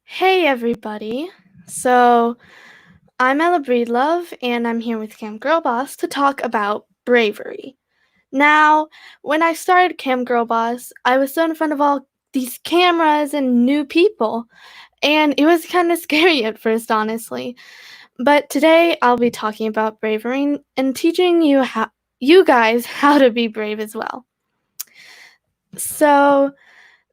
Hey everybody. So I'm Ella Breedlove and I'm here with Cam Girl Boss to talk about bravery. Now, when I started Cam Girl Boss, I was so in front of all these cameras and new people, and it was kind of scary at first, honestly. But today I'll be talking about bravery and teaching you guys how to be brave as well. So,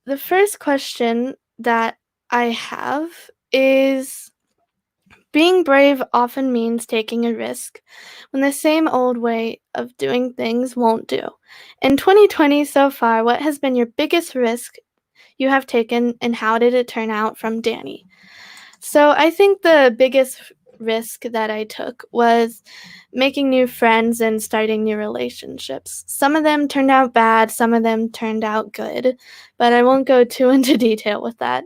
the first question that I have is being brave often means taking a risk when the same old way of doing things won't do. In 2020 so far, what has been your biggest risk you have taken and how did it turn out from Danny? So I think the biggest risk that I took was making new friends and starting new relationships. Some of them turned out bad, some of them turned out good, but I won't go too into detail with that.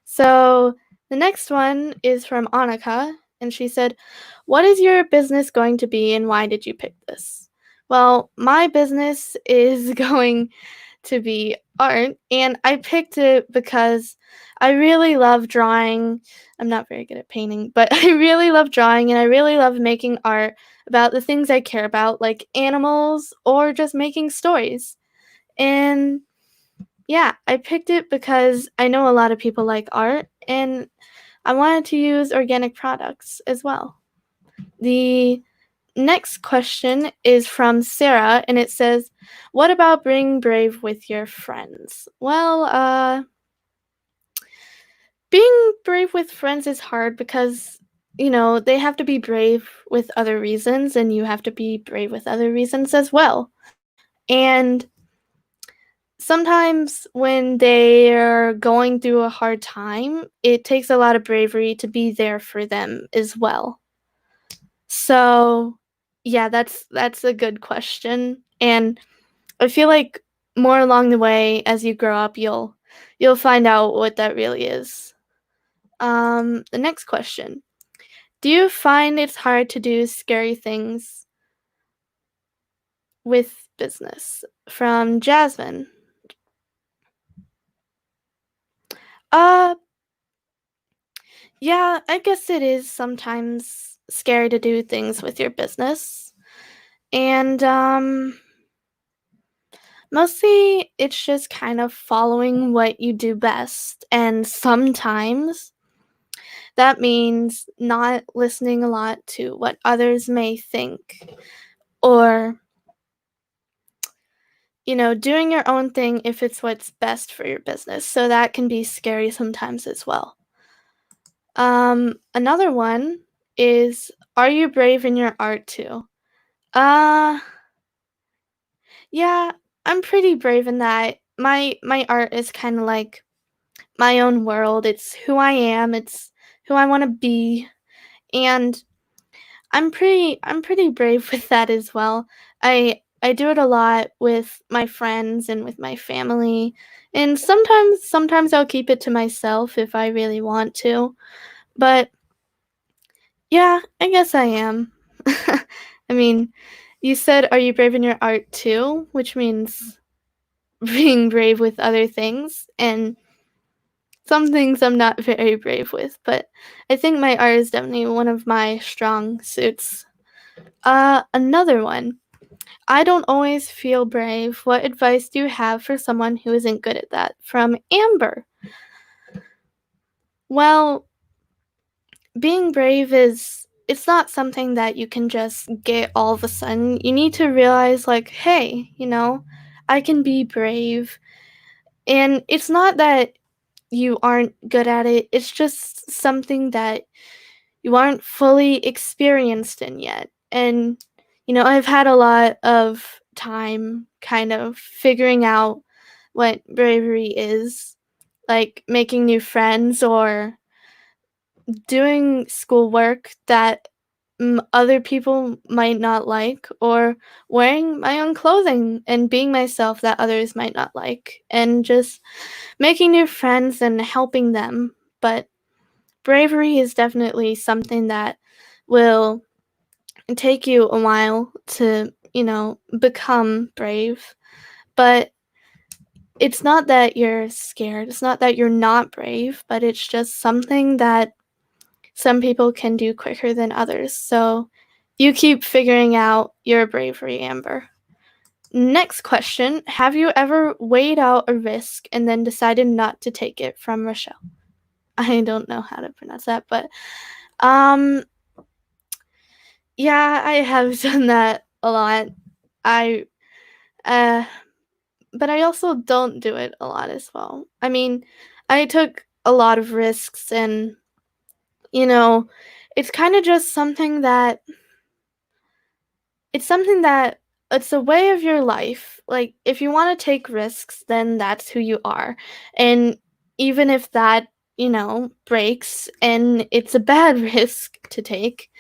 So the next one is from Annika, and she said, "What is your business going to be and why did you pick this?" Well, my business is going to be art, and I picked it because I really love drawing. I'm not very good at painting, but I really love drawing and I really love making art about the things I care about, like animals or just making stories. And yeah, I picked it because I know a lot of people like art and I wanted to use organic products as well. The next question is from Sarah and it says, "What about being brave with your friends?" Well, being brave with friends is hard because they have to be brave with other reasons and you have to be brave with other reasons as well. And sometimes when they're going through a hard time, it takes a lot of bravery to be there for them as well. So, yeah, that's a good question, and I feel like more along the way as you grow up, you'll find out what that really is. The next question. Do you find it's hard to do scary things with business? From Jasmine. Uh, Yeah, I guess it is sometimes scary to do things with your business. And mostly it's just kind of following what you do best. And sometimes that means not listening a lot to what others may think or doing your own thing if it's what's best for your business. So that can be scary sometimes as well. Another one is, are you brave in your art too? Uh, yeah, I'm pretty brave in that. My art is kind of like my own world. It's who I am. It's who I want to be, and I'm pretty brave with that as well. I do it a lot with my friends and with my family, and sometimes I'll keep it to myself if I really want to. But yeah, I guess I am. I mean, you said, "Are you brave in your art too?" Which means being brave with other things, and some things I'm not very brave with, but I think my art is definitely one of my strong suits. Another one. I don't always feel brave. What advice do you have for someone who isn't good at that? From Amber. Well, being brave is it's not something that you can just get all of a sudden. You need to realize like, hey, I can be brave. And it's not that you aren't good at it. It's just something that you aren't fully experienced in yet. And I've had a lot of time kind of figuring out what bravery is, like making new friends or doing schoolwork that other people might not like, or wearing my own clothing and being myself that others might not like, and just making new friends and helping them. But bravery is definitely something that will take you a while to, become brave. But it's not that you're scared, it's not that you're not brave, but it's just something that some people can do quicker than others. So you keep figuring out your bravery, Amber. Next question. Have you ever weighed out a risk and then decided not to take it? From Rochelle. I don't know how to pronounce that, but um yeah, I have done that a lot. I uh but I also don't do it a lot as well. I mean, I took a lot of risks, and you know, it's kind of just something that it's a way of your life. Like, if you want to take risks, then that's who you are. And even if that, breaks and it's a bad risk to take,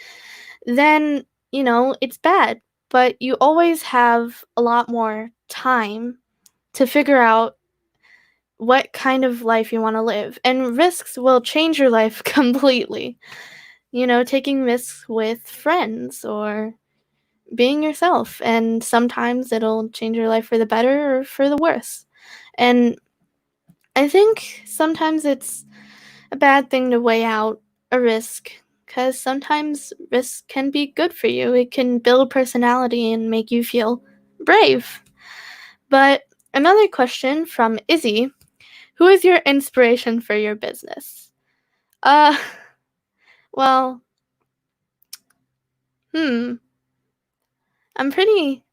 then, it's bad. But you always have a lot more time to figure out what kind of life you want to live. And risks will change your life completely. Taking risks with friends or being yourself, and sometimes it'll change your life for the better or for the worse. And I think sometimes it's a bad thing to weigh out a risk, because sometimes risk can be good for you. It can build personality and make you feel brave. But another question from Izzy: who is your inspiration for your business? Uh, well, hmm, I'm pretty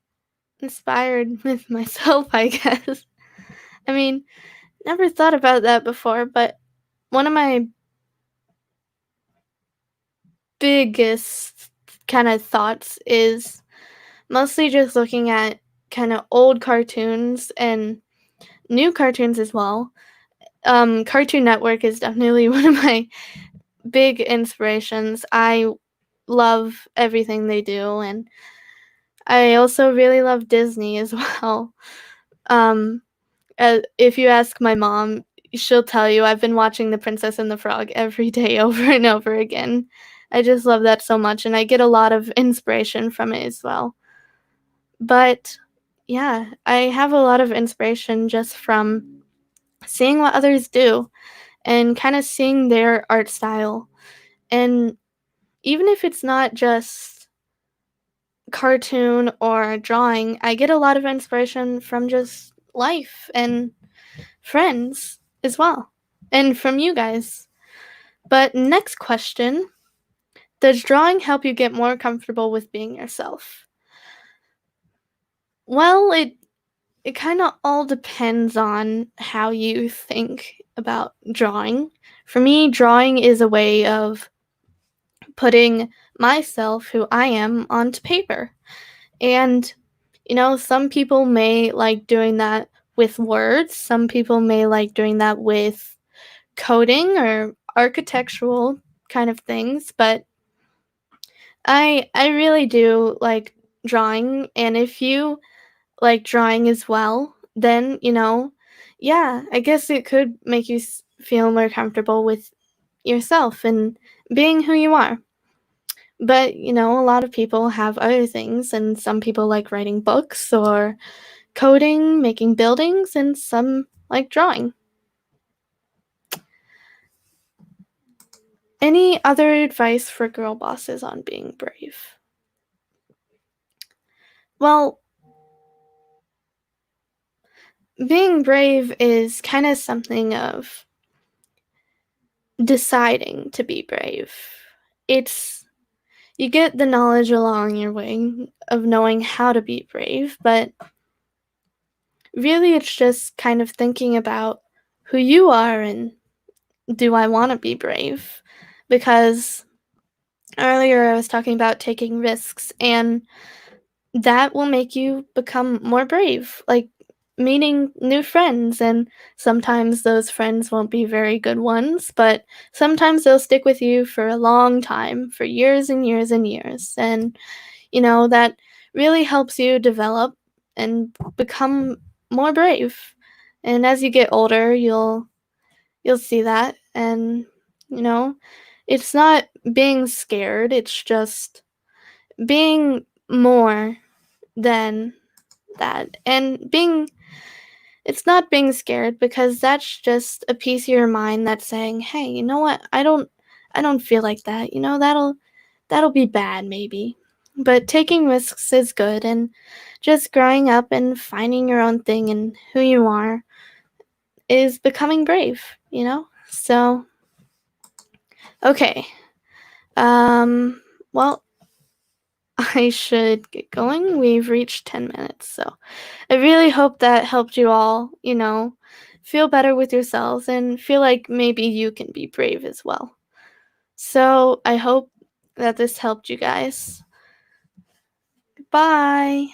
inspired with myself, I guess. I mean, never thought about that before, but one of my biggest kind of thoughts is mostly just looking at kind of old cartoons and new cartoons as well. Cartoon Network is definitely one of my big inspirations. I love everything they do, and I also really love Disney as well. Um, if you ask my mom, she'll tell you I've been watching The Princess and the Frog every day over and over again. I just love that so much, and I get a lot of inspiration from it as well. But yeah, I have a lot of inspiration just from seeing what others do and kind of seeing their art style. And even if it's not just cartoon or drawing, I get a lot of inspiration from just life and friends as well, and from you guys. But next question: does drawing help you get more comfortable with being yourself? Well, it kind of all depends on how you think about drawing. For me, drawing is a way of putting myself, who I am, onto paper. And, some people may like doing that with words, some people may like doing that with coding or architectural kind of things, but I really do like drawing, and if you like drawing as well, then, yeah, I guess it could make you feel more comfortable with yourself and being who you are. But, a lot of people have other things, and some people like writing books or coding, making buildings, and some like drawing. Any other advice for girl bosses on being brave? Well, being brave is kind of something of deciding to be brave. It's you get the knowledge along your way of knowing how to be brave, but really it's just kind of thinking about who you are and do I want to be brave? Because earlier I was talking about taking risks, and that will make you become more brave, like meeting new friends. And sometimes those friends won't be very good ones, but sometimes they'll stick with you for a long time, for years and years and years. And that really helps you develop and become more brave. And as you get older, you'll see that. And you know it's not being scared, it's just being more than that, and being it's not being scared because that's just a piece of your mind that's saying, "Hey, you know what? I don't feel like that. That'll be bad maybe." But taking risks is good, and just growing up and finding your own thing and who you are is becoming brave. So, okay. Well, I should get going. We've reached 10 minutes, so I really hope that helped you all, feel better with yourselves and feel like maybe you can be brave as well. So I hope that this helped you guys. Bye.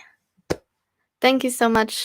Thank you so much.